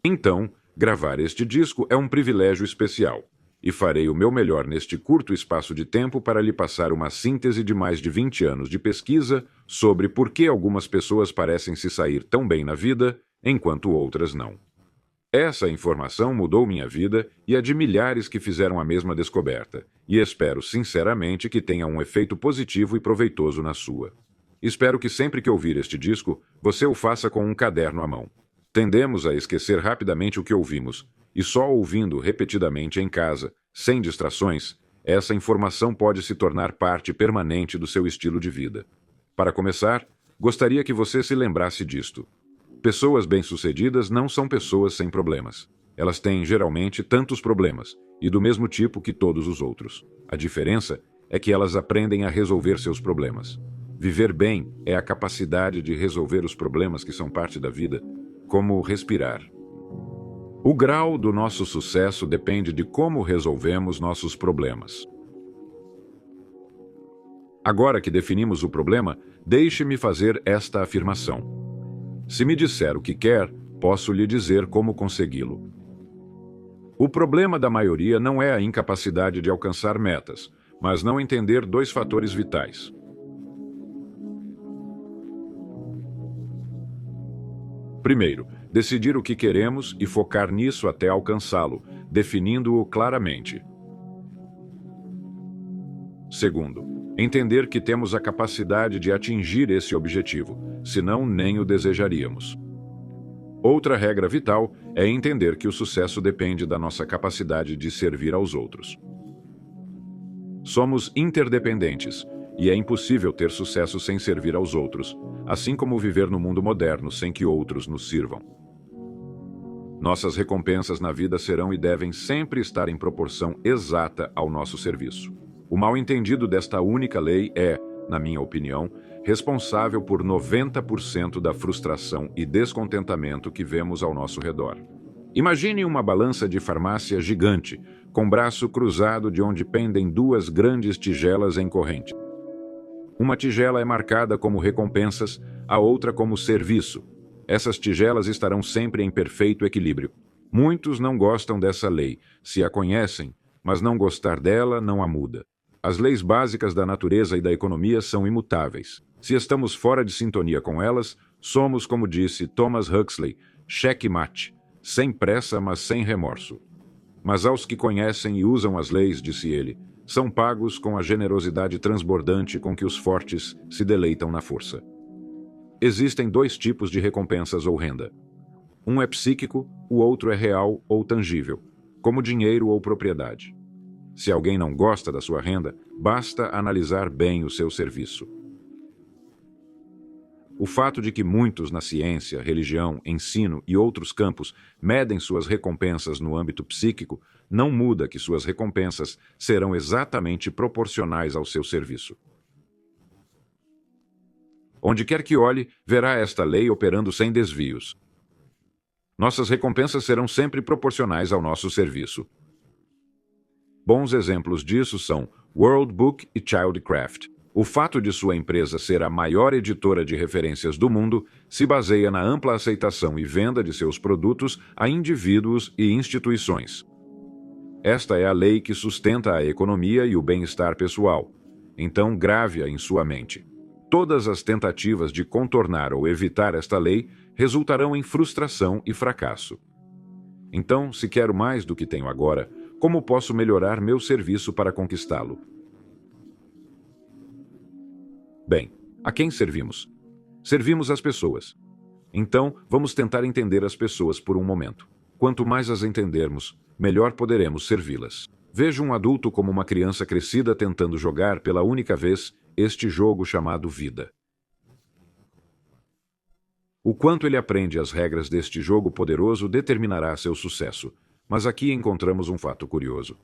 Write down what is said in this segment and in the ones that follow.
Então, gravar este disco é um privilégio especial, e farei o meu melhor neste curto espaço de tempo para lhe passar uma síntese de mais de 20 anos de pesquisa sobre por que algumas pessoas parecem se sair tão bem na vida, enquanto outras não. Essa informação mudou minha vida e a de milhares que fizeram a mesma descoberta, e espero sinceramente que tenha um efeito positivo e proveitoso na sua. Espero que sempre que ouvir este disco, você o faça com um caderno à mão. Tendemos a esquecer rapidamente o que ouvimos, e só ouvindo repetidamente em casa, sem distrações, essa informação pode se tornar parte permanente do seu estilo de vida. Para começar, gostaria que você se lembrasse disto. Pessoas bem-sucedidas não são pessoas sem problemas. Elas têm, geralmente, tantos problemas, e do mesmo tipo que todos os outros. A diferença é que elas aprendem a resolver seus problemas. Viver bem é a capacidade de resolver os problemas que são parte da vida, como respirar. O grau do nosso sucesso depende de como resolvemos nossos problemas. Agora que definimos o problema, deixe-me fazer esta afirmação. Se me disser o que quer, posso lhe dizer como consegui-lo. O problema da maioria não é a incapacidade de alcançar metas, mas não entender dois fatores vitais. Primeiro, decidir o que queremos e focar nisso até alcançá-lo, definindo-o claramente. Segundo, entender que temos a capacidade de atingir esse objetivo, senão nem o desejaríamos. Outra regra vital é entender que o sucesso depende da nossa capacidade de servir aos outros. Somos interdependentes, e é impossível ter sucesso sem servir aos outros, assim como viver no mundo moderno sem que outros nos sirvam. Nossas recompensas na vida serão e devem sempre estar em proporção exata ao nosso serviço. O mal-entendido desta única lei é, na minha opinião, responsável por 90% da frustração e descontentamento que vemos ao nosso redor. Imagine uma balança de farmácia gigante, com braço cruzado de onde pendem duas grandes tigelas em corrente. Uma tigela é marcada como recompensas, a outra como serviço. Essas tigelas estarão sempre em perfeito equilíbrio. Muitos não gostam dessa lei, se a conhecem, mas não gostar dela não a muda. As leis básicas da natureza e da economia são imutáveis. Se estamos fora de sintonia com elas, somos, como disse Thomas Huxley, checkmate, sem pressa, mas sem remorso. Mas aos que conhecem e usam as leis, disse ele, são pagos com a generosidade transbordante com que os fortes se deleitam na força. Existem dois tipos de recompensas ou renda. Um é psíquico, o outro é real ou tangível, como dinheiro ou propriedade. Se alguém não gosta da sua renda, basta analisar bem o seu serviço. O fato de que muitos na ciência, religião, ensino e outros campos medem suas recompensas no âmbito psíquico não muda que suas recompensas serão exatamente proporcionais ao seu serviço. Onde quer que olhe, verá esta lei operando sem desvios. Nossas recompensas serão sempre proporcionais ao nosso serviço. Bons exemplos disso são World Book e Childcraft. O fato de sua empresa ser a maior editora de referências do mundo se baseia na ampla aceitação e venda de seus produtos a indivíduos e instituições. Esta é a lei que sustenta a economia e o bem-estar pessoal. Então, grave-a em sua mente. Todas as tentativas de contornar ou evitar esta lei resultarão em frustração e fracasso. Então, se quero mais do que tenho agora, como posso melhorar meu serviço para conquistá-lo? Bem, a quem servimos? Servimos as pessoas. Então, vamos tentar entender as pessoas por um momento. Quanto mais as entendermos, melhor poderemos servi-las. Veja um adulto como uma criança crescida tentando jogar pela única vez este jogo chamado vida. O quanto ele aprende as regras deste jogo poderoso determinará seu sucesso. Mas aqui encontramos um fato curioso.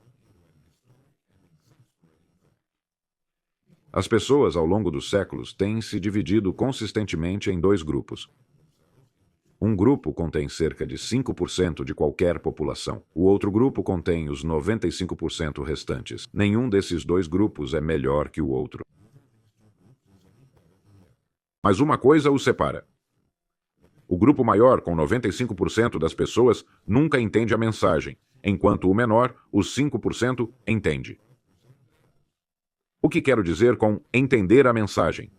As pessoas, ao longo dos séculos, têm se dividido consistentemente em dois grupos. Um grupo contém cerca de 5% de qualquer população. O outro grupo contém os 95% restantes. Nenhum desses dois grupos é melhor que o outro. Mas uma coisa os separa. O grupo maior, com 95% das pessoas, nunca entende a mensagem, enquanto o menor, os 5%, entende. O que quero dizer com entender a mensagem?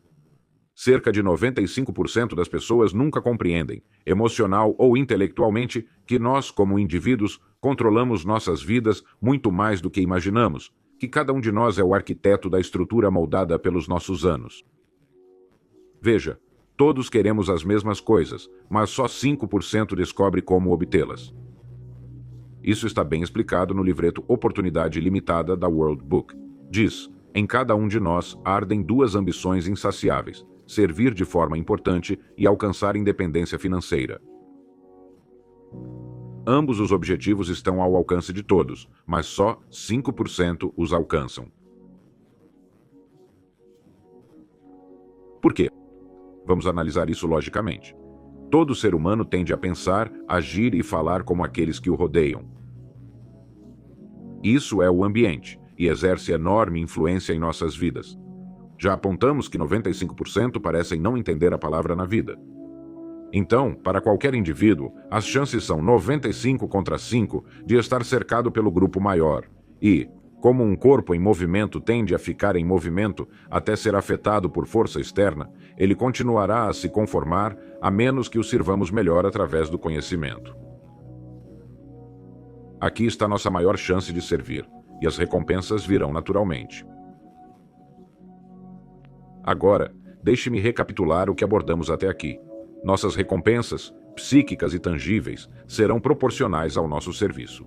Cerca de 95% das pessoas nunca compreendem, emocional ou intelectualmente, que nós, como indivíduos, controlamos nossas vidas muito mais do que imaginamos, que cada um de nós é o arquiteto da estrutura moldada pelos nossos anos. Veja, todos queremos as mesmas coisas, mas só 5% descobre como obtê-las. Isso está bem explicado no livreto Oportunidade Limitada da World Book. Diz: em cada um de nós ardem duas ambições insaciáveis: servir de forma importante e alcançar independência financeira. Ambos os objetivos estão ao alcance de todos, mas só 5% os alcançam. Por quê? Vamos analisar isso logicamente. Todo ser humano tende a pensar, agir e falar como aqueles que o rodeiam. Isso é o ambiente, e exerce enorme influência em nossas vidas. Já apontamos que 95% parecem não entender a palavra na vida. Então, para qualquer indivíduo, as chances são 95 contra 5 de estar cercado pelo grupo maior. E, como um corpo em movimento tende a ficar em movimento até ser afetado por força externa, ele continuará a se conformar a menos que o sirvamos melhor através do conhecimento. Aqui está nossa maior chance de servir, e as recompensas virão naturalmente. Agora, deixe-me recapitular o que abordamos até aqui. Nossas recompensas, psíquicas e tangíveis, serão proporcionais ao nosso serviço.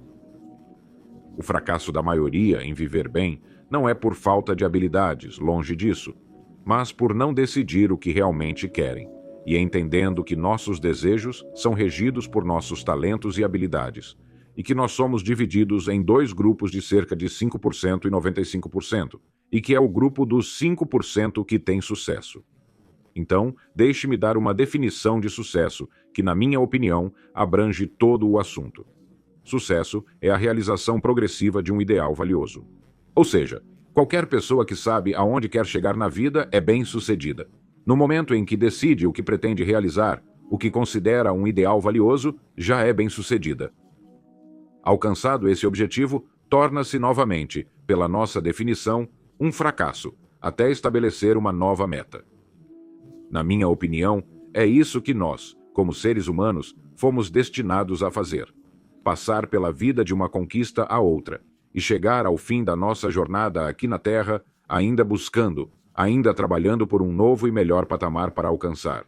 O fracasso da maioria em viver bem não é por falta de habilidades, longe disso, mas por não decidir o que realmente querem, e entendendo que nossos desejos são regidos por nossos talentos e habilidades, e que nós somos divididos em dois grupos de cerca de 5% e 95%, e que é o grupo dos 5% que tem sucesso. Então, deixe-me dar uma definição de sucesso, que, na minha opinião, abrange todo o assunto. Sucesso é a realização progressiva de um ideal valioso. Ou seja, qualquer pessoa que sabe aonde quer chegar na vida é bem-sucedida. No momento em que decide o que pretende realizar, o que considera um ideal valioso, já é bem-sucedida. Alcançado esse objetivo, torna-se novamente, pela nossa definição, um fracasso, até estabelecer uma nova meta. Na minha opinião, é isso que nós, como seres humanos, fomos destinados a fazer: passar pela vida de uma conquista a outra, e chegar ao fim da nossa jornada aqui na Terra, ainda buscando, ainda trabalhando por um novo e melhor patamar para alcançar.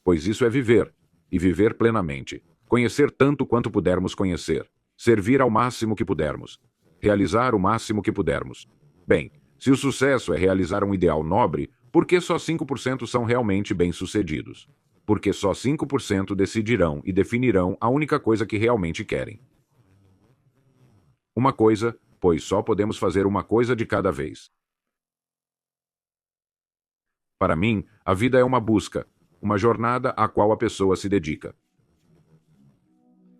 Pois isso é viver, e viver plenamente, conhecer tanto quanto pudermos conhecer, servir ao máximo que pudermos, realizar o máximo que pudermos. Bem, se o sucesso é realizar um ideal nobre, por que só 5% são realmente bem-sucedidos? Porque só 5% decidirão e definirão a única coisa que realmente querem. Uma coisa, pois só podemos fazer uma coisa de cada vez. Para mim, a vida é uma busca, uma jornada à qual a pessoa se dedica.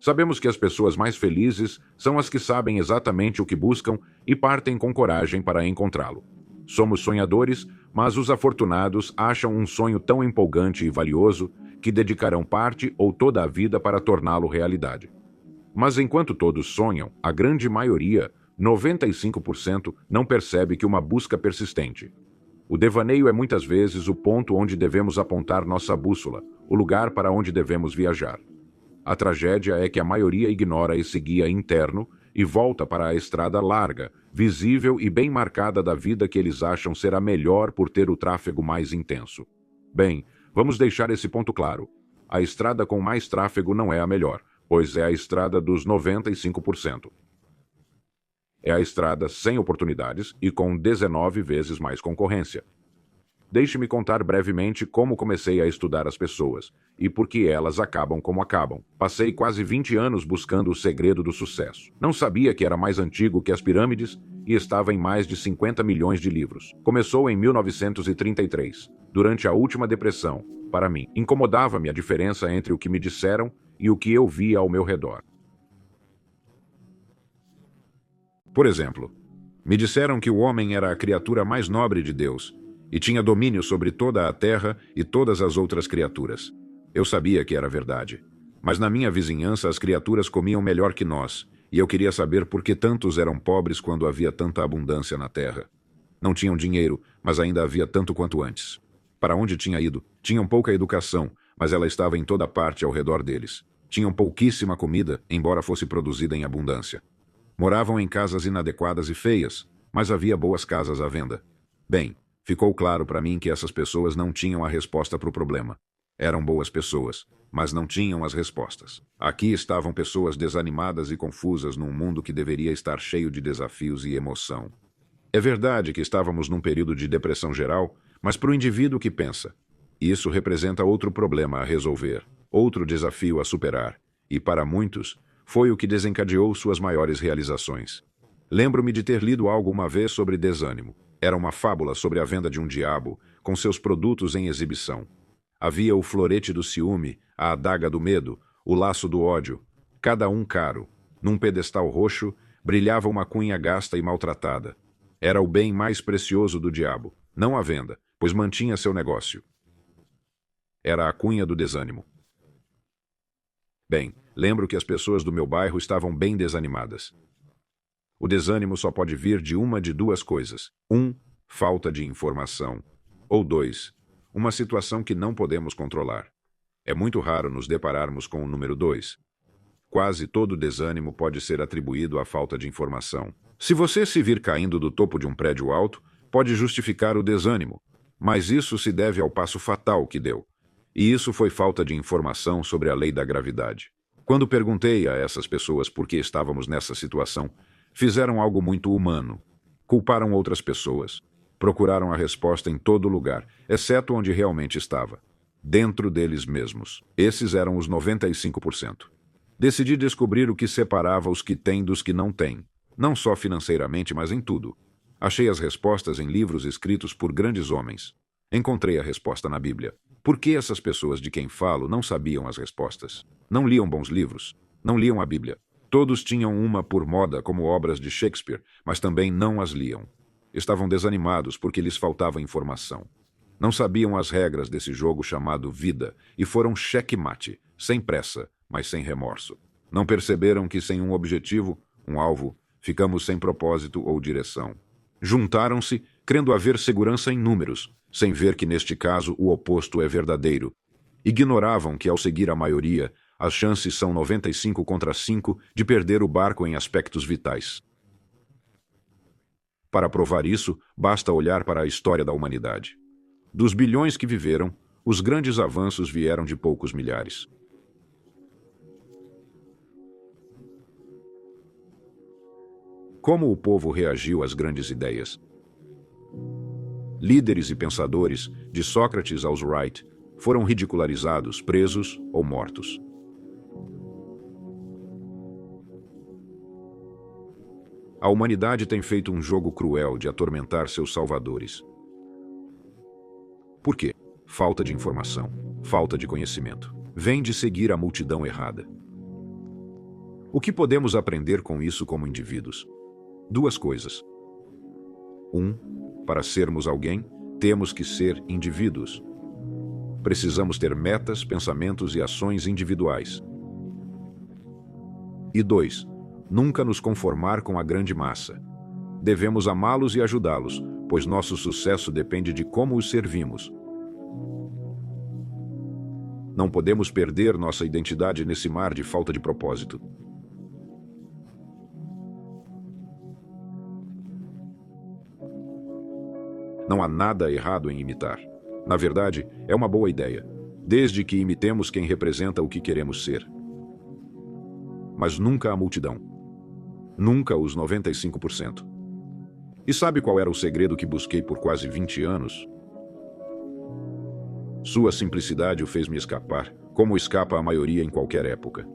Sabemos que as pessoas mais felizes são as que sabem exatamente o que buscam e partem com coragem para encontrá-lo. Somos sonhadores, mas os afortunados acham um sonho tão empolgante e valioso que dedicarão parte ou toda a vida para torná-lo realidade. Mas enquanto todos sonham, a grande maioria, 95%, não percebe que uma busca persistente. O devaneio é muitas vezes o ponto onde devemos apontar nossa bússola, o lugar para onde devemos viajar. A tragédia é que a maioria ignora esse guia interno e volta para a estrada larga, visível e bem marcada da vida que eles acham ser a melhor por ter o tráfego mais intenso. Bem, vamos deixar esse ponto claro. A estrada com mais tráfego não é a melhor, pois é a estrada dos 95%. É a estrada sem oportunidades e com 19 vezes mais concorrência. Deixe-me contar brevemente como comecei a estudar as pessoas e por que elas acabam como acabam. Passei quase 20 anos buscando o segredo do sucesso. Não sabia que era mais antigo que as pirâmides e estava em mais de 50 milhões de livros. Começou em 1933, durante a última depressão. Para mim, incomodava-me a diferença entre o que me disseram e o que eu via ao meu redor. Por exemplo, me disseram que o homem era a criatura mais nobre de Deus e tinha domínio sobre toda a terra e todas as outras criaturas. Eu sabia que era verdade. Mas na minha vizinhança as criaturas comiam melhor que nós, e eu queria saber por que tantos eram pobres quando havia tanta abundância na terra. Não tinham dinheiro, mas ainda havia tanto quanto antes. Para onde tinha ido? Tinham pouca educação, mas ela estava em toda parte ao redor deles. Tinham pouquíssima comida, embora fosse produzida em abundância. Moravam em casas inadequadas e feias, mas havia boas casas à venda. Bem, ficou claro para mim que essas pessoas não tinham a resposta para o problema. Eram boas pessoas, mas não tinham as respostas. Aqui estavam pessoas desanimadas e confusas num mundo que deveria estar cheio de desafios e emoção. É verdade que estávamos num período de depressão geral, mas para o indivíduo que pensa, isso representa outro problema a resolver, outro desafio a superar, e para muitos, foi o que desencadeou suas maiores realizações. Lembro-me de ter lido algo uma vez sobre desânimo. Era uma fábula sobre a venda de um diabo, com seus produtos em exibição. Havia o florete do ciúme, a adaga do medo, o laço do ódio, cada um caro. Num pedestal roxo, brilhava uma cunha gasta e maltratada. Era o bem mais precioso do diabo, não a venda, pois mantinha seu negócio. Era a cunha do desânimo. Bem, lembro que as pessoas do meu bairro estavam bem desanimadas. O desânimo só pode vir de uma de duas coisas. 1. Falta de informação. Ou 2. Uma situação que não podemos controlar. É muito raro nos depararmos com o número 2. Quase todo desânimo pode ser atribuído à falta de informação. Se você se vir caindo do topo de um prédio alto, pode justificar o desânimo, mas isso se deve ao passo fatal que deu. E isso foi falta de informação sobre a lei da gravidade. Quando perguntei a essas pessoas por que estávamos nessa situação, fizeram algo muito humano. Culparam outras pessoas. Procuraram a resposta em todo lugar, exceto onde realmente estava. Dentro deles mesmos. Esses eram os 95%. Decidi descobrir o que separava os que têm dos que não têm. Não só financeiramente, mas em tudo. Achei as respostas em livros escritos por grandes homens. Encontrei a resposta na Bíblia. Por que essas pessoas de quem falo não sabiam as respostas? Não liam bons livros? Não liam a Bíblia? Todos tinham uma por moda como obras de Shakespeare, mas também não as liam. Estavam desanimados porque lhes faltava informação. Não sabiam as regras desse jogo chamado vida e foram xeque-mate, sem pressa, mas sem remorso. Não perceberam que sem um objetivo, um alvo, ficamos sem propósito ou direção. Juntaram-se, crendo haver segurança em números, sem ver que neste caso o oposto é verdadeiro. Ignoravam que ao seguir a maioria, as chances são 95 contra 5 de perder o barco em aspectos vitais. Para provar isso, basta olhar para a história da humanidade. Dos bilhões que viveram, os grandes avanços vieram de poucos milhares. Como o povo reagiu às grandes ideias? Líderes e pensadores, de Sócrates aos Wright, foram ridicularizados, presos ou mortos. A humanidade tem feito um jogo cruel de atormentar seus salvadores. Por quê? Falta de informação, falta de conhecimento. Vem de seguir a multidão errada. O que podemos aprender com isso como indivíduos? Duas coisas. 1. Para sermos alguém, temos que ser indivíduos. Precisamos ter metas, pensamentos e ações individuais. E 2. Nunca nos conformar com a grande massa. Devemos amá-los e ajudá-los, pois nosso sucesso depende de como os servimos. Não podemos perder nossa identidade nesse mar de falta de propósito. Não há nada errado em imitar. Na verdade, é uma boa ideia, desde que imitemos quem representa o que queremos ser. Mas nunca a multidão. Nunca os 95%. E sabe qual era o segredo que busquei por quase 20 anos? Sua simplicidade o fez me escapar, como escapa a maioria em qualquer época.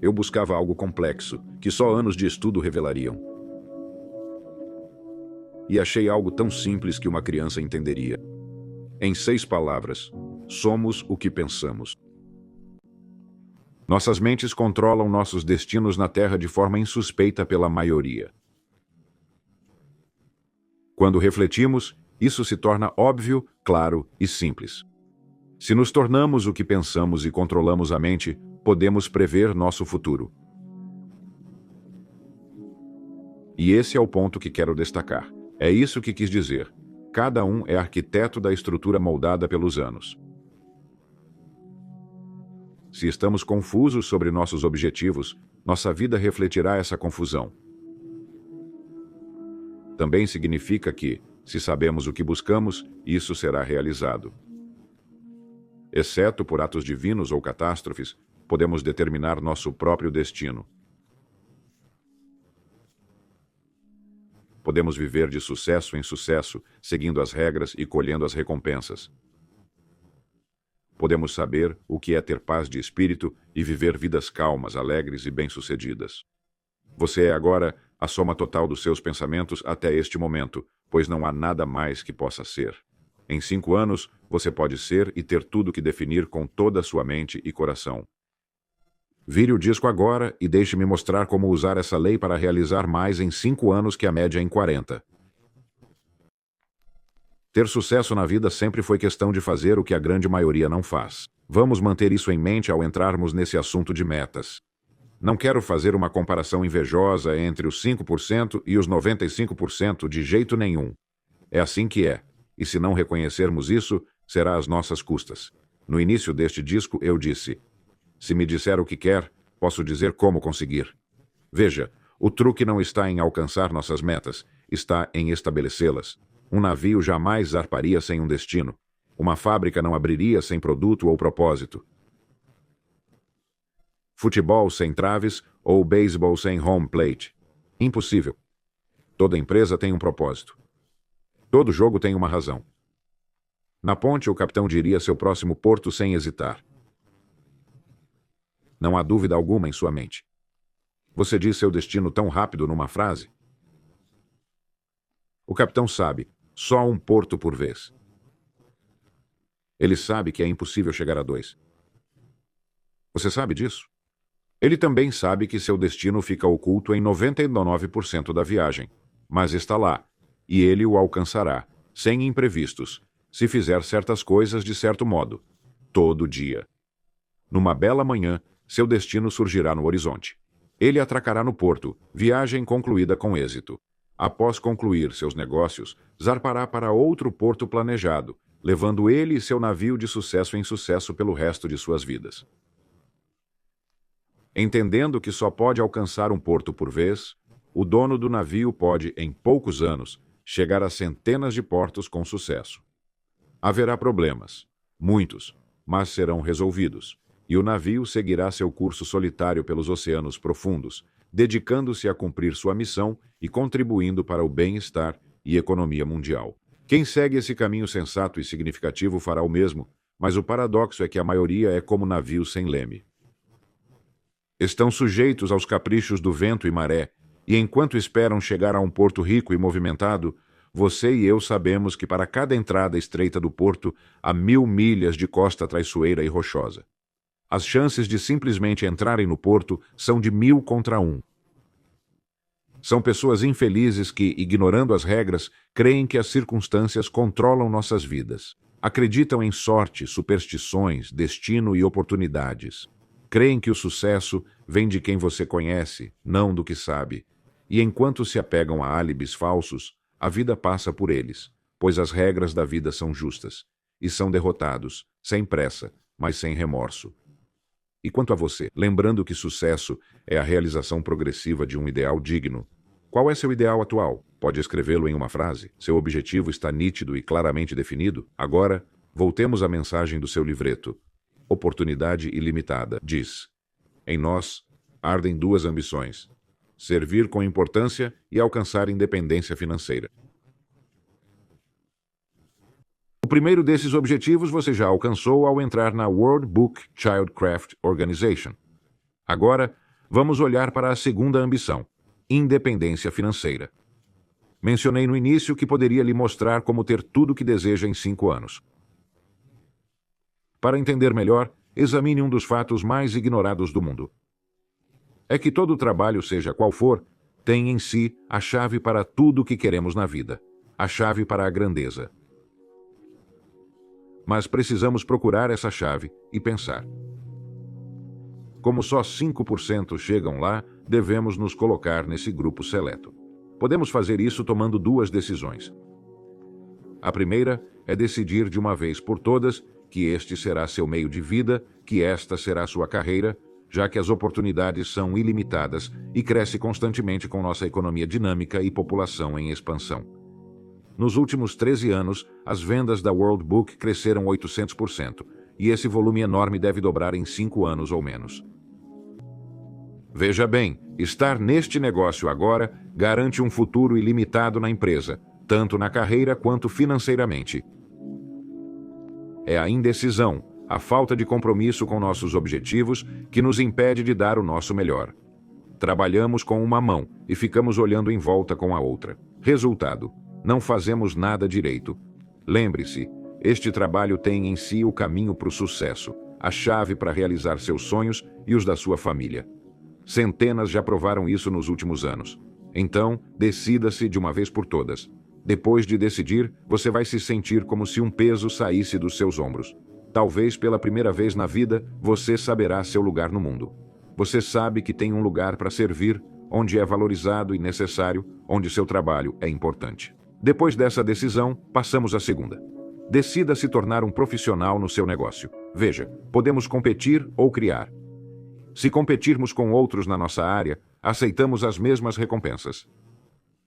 Eu buscava algo complexo, que só anos de estudo revelariam. E achei algo tão simples que uma criança entenderia. Em 6 palavras, somos o que pensamos. Nossas mentes controlam nossos destinos na Terra de forma insuspeita pela maioria. Quando refletimos, Isso se torna óbvio, claro e simples. Se nos tornamos o que pensamos e controlamos a mente, podemos prever nosso futuro. E esse é o ponto que quero destacar. É isso que quis dizer. Cada um é arquiteto da estrutura moldada pelos anos. Se estamos confusos sobre nossos objetivos, nossa vida refletirá essa confusão. Também significa que, se sabemos o que buscamos, isso será realizado. Exceto por atos divinos ou catástrofes, podemos determinar nosso próprio destino. Podemos viver de sucesso em sucesso, seguindo as regras e colhendo as recompensas. Podemos saber o que é ter paz de espírito e viver vidas calmas, alegres e bem-sucedidas. Você é agora a soma total dos seus pensamentos até este momento, pois não há nada mais que possa ser. Em 5 anos, você pode ser e ter tudo que definir com toda a sua mente e coração. Vire o disco agora e deixe-me mostrar como usar essa lei para realizar mais em 5 anos que a média em 40. Ter sucesso na vida sempre foi questão de fazer o que a grande maioria não faz. Vamos manter isso em mente ao entrarmos nesse assunto de metas. Não quero fazer uma comparação invejosa entre os 5% e os 95% de jeito nenhum. É assim que é, e se não reconhecermos isso, será às nossas custas. No início deste disco eu disse: se me disser o que quer, posso dizer como conseguir. Veja, o truque não está em alcançar nossas metas, está em estabelecê-las. Um navio jamais zarparia sem um destino. Uma fábrica não abriria sem produto ou propósito. Futebol sem traves ou beisebol sem home plate. Impossível. Toda empresa tem um propósito. Todo jogo tem uma razão. Na ponte, o capitão diria seu próximo porto sem hesitar. Não há dúvida alguma em sua mente. Você diz seu destino tão rápido numa frase? O capitão sabe, só um porto por vez. Ele sabe que é impossível chegar a 2. Você sabe disso? Ele também sabe que seu destino fica oculto em 99% da viagem, mas está lá, e ele o alcançará, sem imprevistos, se fizer certas coisas de certo modo, todo dia. Numa bela manhã, seu destino surgirá no horizonte. Ele atracará no porto, viagem concluída com êxito. Após concluir seus negócios, zarpará para outro porto planejado, levando ele e seu navio de sucesso em sucesso pelo resto de suas vidas. Entendendo que só pode alcançar um porto por vez, o dono do navio pode, em poucos anos, chegar a centenas de portos com sucesso. Haverá problemas, muitos, mas serão resolvidos, e o navio seguirá seu curso solitário pelos oceanos profundos, dedicando-se a cumprir sua missão e contribuindo para o bem-estar e economia mundial. Quem segue esse caminho sensato e significativo fará o mesmo, mas o paradoxo é que a maioria é como navios sem leme. Estão sujeitos aos caprichos do vento e maré, e enquanto esperam chegar a um porto rico e movimentado, você e eu sabemos que para cada entrada estreita do porto há 1000 milhas de costa traiçoeira e rochosa. As chances de simplesmente entrarem no porto são de 1000 contra 1. São pessoas infelizes que, ignorando as regras, creem que as circunstâncias controlam nossas vidas. Acreditam em sorte, superstições, destino e oportunidades. Creem que o sucesso vem de quem você conhece, não do que sabe. E enquanto se apegam a álibis falsos, a vida passa por eles, pois as regras da vida são justas. E são derrotados, sem pressa, mas sem remorso. E quanto a você, lembrando que sucesso é a realização progressiva de um ideal digno, qual é seu ideal atual? Pode escrevê-lo em uma frase? Seu objetivo está nítido e claramente definido? Agora, voltemos à mensagem do seu livreto. Oportunidade ilimitada. Diz: em nós ardem 2 ambições: servir com importância e alcançar independência financeira. O primeiro desses objetivos você já alcançou ao entrar na World Book Childcraft Organization. Agora, vamos olhar para a segunda ambição: independência financeira. Mencionei no início que poderia lhe mostrar como ter tudo o que deseja em 5 anos. Para entender melhor, examine um dos fatos mais ignorados do mundo. É que todo trabalho, seja qual for, tem em si a chave para tudo o que queremos na vida. a chave para a grandeza. Mas precisamos procurar essa chave e pensar. Como só 5% chegam lá, devemos nos colocar nesse grupo seleto. Podemos fazer isso tomando duas decisões. A primeira é decidir de uma vez por todas que este será seu meio de vida, que esta será sua carreira, já que as oportunidades são ilimitadas e cresce constantemente com nossa economia dinâmica e população em expansão. Nos últimos 13 anos, as vendas da World Book cresceram 800%, e esse volume enorme deve dobrar em 5 anos ou menos. Veja bem, estar neste negócio agora garante um futuro ilimitado na empresa, tanto na carreira quanto financeiramente. É a indecisão, a falta de compromisso com nossos objetivos, que nos impede de dar o nosso melhor. Trabalhamos com uma mão e ficamos olhando em volta com a outra. Resultado: não fazemos nada direito. Lembre-se, este trabalho tem em si o caminho para o sucesso, a chave para realizar seus sonhos e os da sua família. Centenas já provaram isso nos últimos anos. Então, decida-se de uma vez por todas. Depois de decidir, você vai se sentir como se um peso saísse dos seus ombros. Talvez pela primeira vez na vida, você saberá seu lugar no mundo. Você sabe que tem um lugar para servir, onde é valorizado e necessário, onde seu trabalho é importante. Depois dessa decisão, passamos à segunda. Decida se tornar um profissional no seu negócio. Veja, podemos competir ou criar. Se competirmos com outros na nossa área, aceitamos as mesmas recompensas.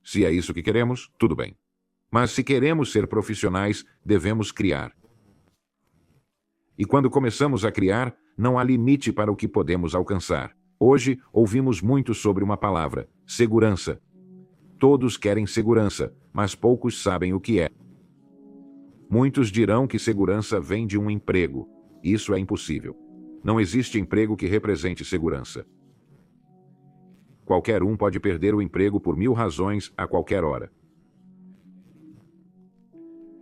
Se é isso que queremos, tudo bem. Mas se queremos ser profissionais, devemos criar. E quando começamos a criar, não há limite para o que podemos alcançar. Hoje, ouvimos muito sobre uma palavra: segurança. Todos querem segurança, mas poucos sabem o que é. Muitos dirão que segurança vem de um emprego. Isso é impossível. Não existe emprego que represente segurança. Qualquer um pode perder o emprego por 1000 razões a qualquer hora.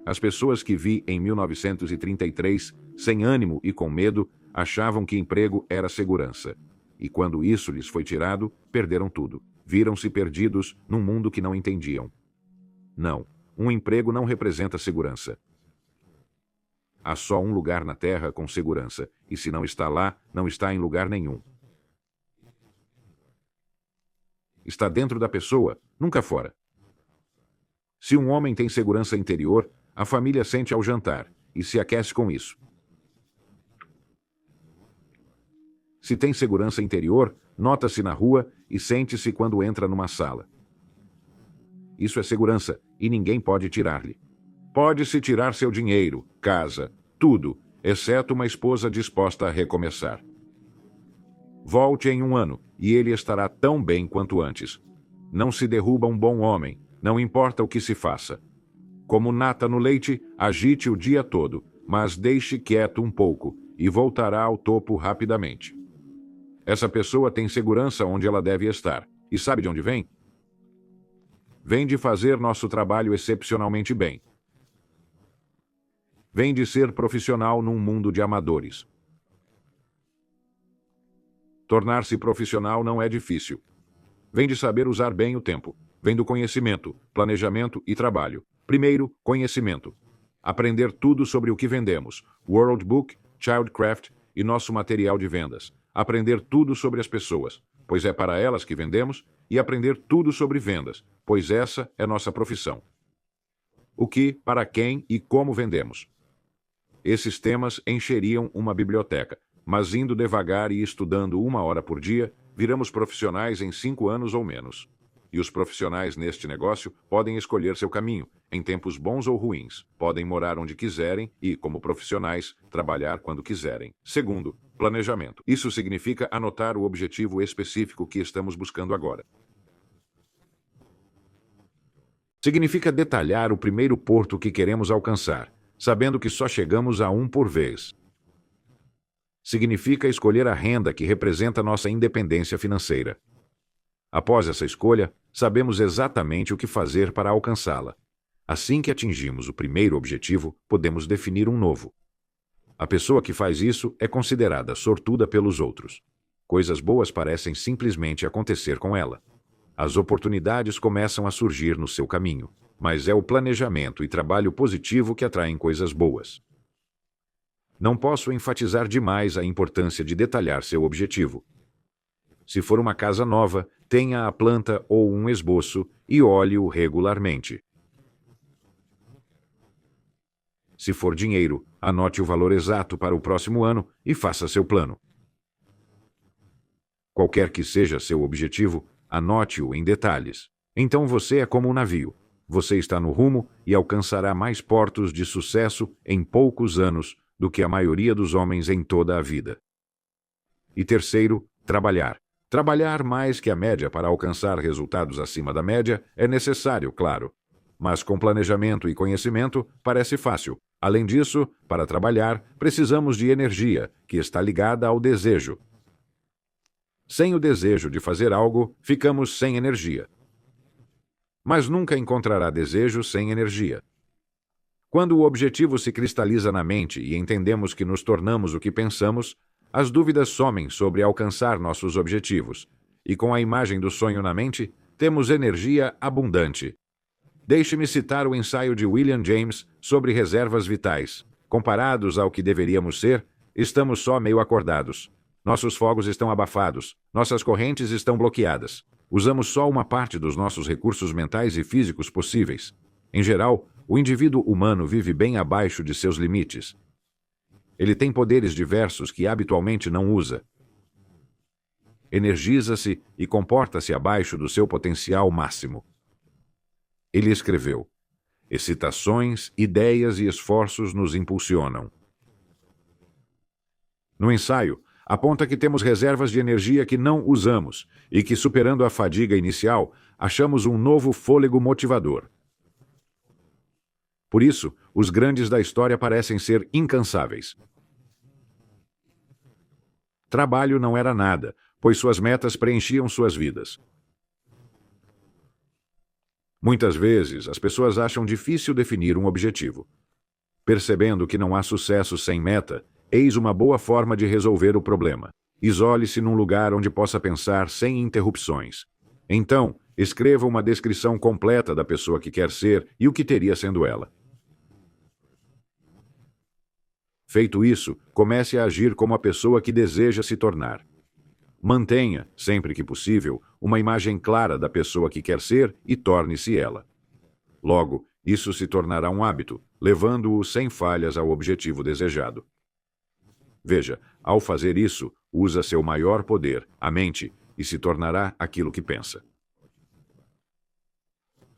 As pessoas que vi em 1933, sem ânimo e com medo, achavam que emprego era segurança. E quando isso lhes foi tirado, perderam tudo. Viram-se perdidos num mundo que não entendiam. Não, um emprego não representa segurança. Há só um lugar na Terra com segurança, e se não está lá, não está em lugar nenhum. Está dentro da pessoa, nunca fora. Se um homem tem segurança interior, a família sente ao jantar, e se aquece com isso. Se tem segurança interior, nota-se na rua e sente-se quando entra numa sala. Isso é segurança, e ninguém pode tirar-lhe. Pode-se tirar seu dinheiro, casa, tudo, exceto uma esposa disposta a recomeçar. Volte em 1 ano, e ele estará tão bem quanto antes. Não se derruba um bom homem, não importa o que se faça. Como nata no leite, agite o dia todo, mas deixe quieto um pouco, e voltará ao topo rapidamente. Essa pessoa tem segurança onde ela deve estar. E sabe de onde vem? Vem de fazer nosso trabalho excepcionalmente bem. Vem de ser profissional num mundo de amadores. Tornar-se profissional não é difícil. Vem de saber usar bem o tempo. Vem do conhecimento, planejamento e trabalho. Primeiro, conhecimento. Aprender tudo sobre o que vendemos, World Book, Childcraft e nosso material de vendas. Aprender tudo sobre as pessoas, pois é para elas que vendemos, e aprender tudo sobre vendas, pois essa é nossa profissão. O que, para quem e como vendemos. Esses temas encheriam uma biblioteca, mas indo devagar e estudando 1 hora por dia, viramos profissionais em 5 anos ou menos. E os profissionais neste negócio podem escolher seu caminho, em tempos bons ou ruins. Podem morar onde quiserem e, como profissionais, trabalhar quando quiserem. Segundo, planejamento. Isso significa anotar o objetivo específico que estamos buscando agora. Significa detalhar o primeiro porto que queremos alcançar, sabendo que só chegamos a um por vez. Significa escolher a renda que representa nossa independência financeira. Após essa escolha, sabemos exatamente o que fazer para alcançá-la. Assim que atingimos o primeiro objetivo, podemos definir um novo. A pessoa que faz isso é considerada sortuda pelos outros. Coisas boas parecem simplesmente acontecer com ela. As oportunidades começam a surgir no seu caminho. mas é o planejamento e trabalho positivo que atraem coisas boas. Não posso enfatizar demais a importância de detalhar seu objetivo. Se for uma casa nova, tenha a planta ou um esboço e olhe-o regularmente. Se for dinheiro, anote o valor exato para o próximo ano e faça seu plano. Qualquer que seja seu objetivo, anote-o em detalhes. Então você é como um navio. Você está no rumo e alcançará mais portos de sucesso em poucos anos do que a maioria dos homens em toda a vida. E terceiro, trabalhar. Trabalhar mais que a média para alcançar resultados acima da média é necessário, claro. Mas com planejamento e conhecimento, parece fácil. Além disso, para trabalhar, precisamos de energia, que está ligada ao desejo. Sem o desejo de fazer algo, ficamos sem energia. Mas nunca encontrará desejo sem energia. Quando o objetivo se cristaliza na mente e entendemos que nos tornamos o que pensamos, as dúvidas somem sobre alcançar nossos objetivos. E com a imagem do sonho na mente, temos energia abundante. Deixe-me citar o ensaio de William James sobre reservas vitais. Comparados ao que deveríamos ser, estamos só meio acordados. Nossos fogos estão abafados, nossas correntes estão bloqueadas. Usamos só uma parte dos nossos recursos mentais e físicos possíveis. Em geral, o indivíduo humano vive bem abaixo de seus limites. Ele tem poderes diversos que habitualmente não usa. Energiza-se e comporta-se abaixo do seu potencial máximo. Ele escreveu: excitações, ideias e esforços nos impulsionam. No ensaio, aponta que temos reservas de energia que não usamos e que, superando a fadiga inicial, achamos um novo fôlego motivador. Por isso, os grandes da história parecem ser incansáveis. Trabalho não era nada, pois suas metas preenchiam suas vidas. Muitas vezes, as pessoas acham difícil definir um objetivo. Percebendo que não há sucesso sem meta, eis uma boa forma de resolver o problema. Isole-se num lugar onde possa pensar sem interrupções. Então, escreva uma descrição completa da pessoa que quer ser e o que teria sendo ela. Feito isso, comece a agir como a pessoa que deseja se tornar. Mantenha, sempre que possível, uma imagem clara da pessoa que quer ser e torne-se ela. Logo, isso se tornará um hábito, levando-o sem falhas ao objetivo desejado. Veja, ao fazer isso, usa seu maior poder, a mente, e se tornará aquilo que pensa.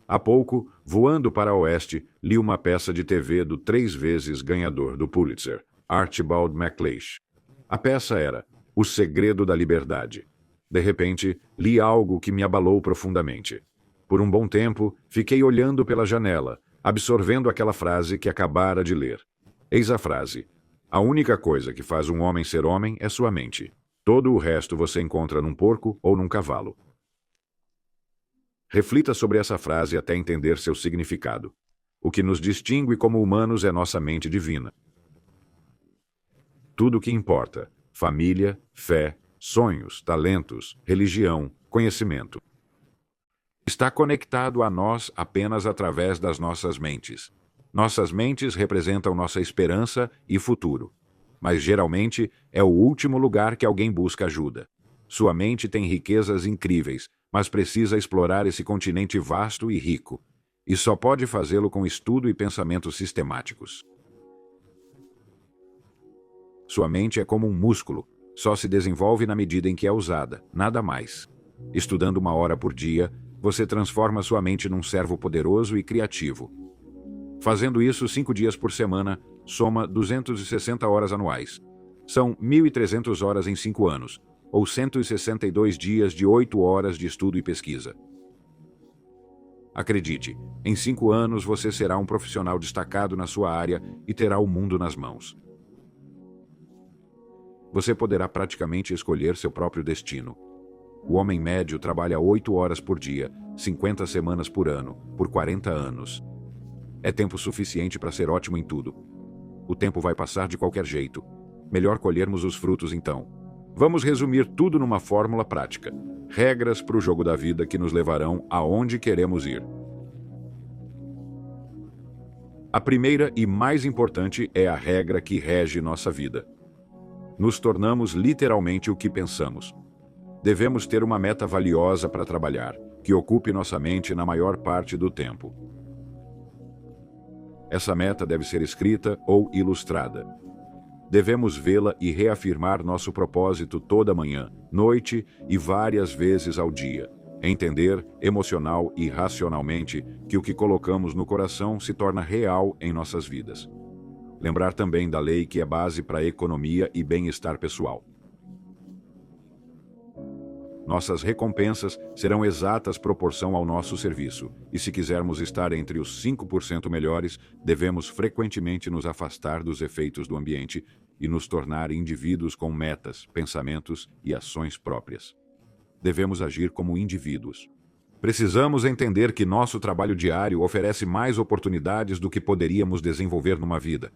Há pouco, voando para oeste, li uma peça de TV do 3 vezes ganhador do Pulitzer, Archibald MacLeish. A peça era O Segredo da Liberdade. De repente, li algo que me abalou profundamente. Por um bom tempo, fiquei olhando pela janela, absorvendo aquela frase que acabara de ler. Eis a frase: a única coisa que faz um homem ser homem é sua mente. Todo o resto você encontra num porco ou num cavalo. Reflita sobre essa frase até entender seu significado. O que nos distingue como humanos é nossa mente divina. Tudo o que importa: família, fé, sonhos, talentos, religião, conhecimento. Está conectado a nós apenas através das nossas mentes. Nossas mentes representam nossa esperança e futuro. Mas geralmente é o último lugar que alguém busca ajuda. Sua mente tem riquezas incríveis, mas precisa explorar esse continente vasto e rico. E só pode fazê-lo com estudo e pensamentos sistemáticos. Sua mente é como um músculo, só se desenvolve na medida em que é usada, nada mais. Estudando 1 hora por dia, você transforma sua mente num servo poderoso e criativo. Fazendo isso 5 dias por semana, soma 260 horas anuais. São 1.300 horas em 5 anos, ou 162 dias de 8 horas de estudo e pesquisa. Acredite, em 5 anos você será um profissional destacado na sua área e terá o mundo nas mãos. Você poderá praticamente escolher seu próprio destino. O homem médio trabalha 8 horas por dia, 50 semanas por ano, por 40 anos. É tempo suficiente para ser ótimo em tudo. O tempo vai passar de qualquer jeito. Melhor colhermos os frutos então. Vamos resumir tudo numa fórmula prática. Regras para o jogo da vida que nos levarão aonde queremos ir. A primeira e mais importante é a regra que rege nossa vida. Nos tornamos literalmente o que pensamos. Devemos ter uma meta valiosa para trabalhar, que ocupe nossa mente na maior parte do tempo. Essa meta deve ser escrita ou ilustrada. Devemos vê-la e reafirmar nosso propósito toda manhã, noite e várias vezes ao dia. Entender, emocional e racionalmente, que o que colocamos no coração se torna real em nossas vidas. Lembrar também da lei que é base para a economia e bem-estar pessoal. Nossas recompensas serão exatas proporção ao nosso serviço, e se quisermos estar entre os 5% melhores, devemos frequentemente nos afastar dos efeitos do ambiente e nos tornar indivíduos com metas, pensamentos e ações próprias. Devemos agir como indivíduos. Precisamos entender que nosso trabalho diário oferece mais oportunidades do que poderíamos desenvolver numa vida,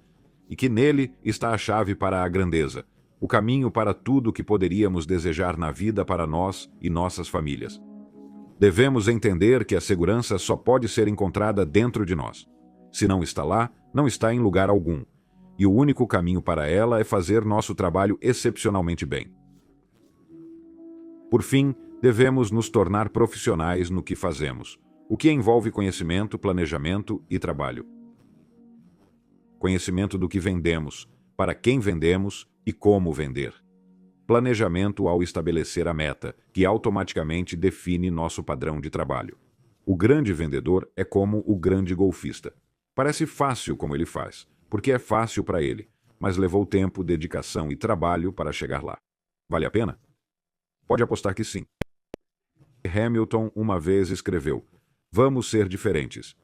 e que nele está a chave para a grandeza, o caminho para tudo o que poderíamos desejar na vida para nós e nossas famílias. Devemos entender que a segurança só pode ser encontrada dentro de nós. Se não está lá, não está em lugar algum, e o único caminho para ela é fazer nosso trabalho excepcionalmente bem. Por fim, devemos nos tornar profissionais no que fazemos, o que envolve conhecimento, planejamento e trabalho. Conhecimento do que vendemos, para quem vendemos e como vender. Planejamento ao estabelecer a meta, que automaticamente define nosso padrão de trabalho. O grande vendedor é como o grande golfista. Parece fácil como ele faz, porque é fácil para ele, mas levou tempo, dedicação e trabalho para chegar lá. Vale a pena? Pode apostar que sim. Hamilton uma vez escreveu: "Vamos ser diferentes.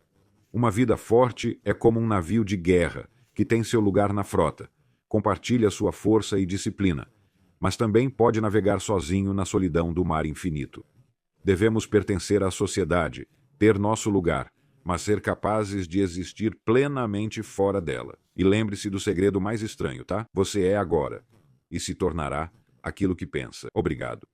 Uma vida forte é como um navio de guerra, que tem seu lugar na frota, compartilha sua força e disciplina, mas também pode navegar sozinho na solidão do mar infinito. Devemos pertencer à sociedade, ter nosso lugar, mas ser capazes de existir plenamente fora dela. E lembre-se do segredo mais estranho, tá? Você é agora, e se tornará aquilo que pensa." Obrigado.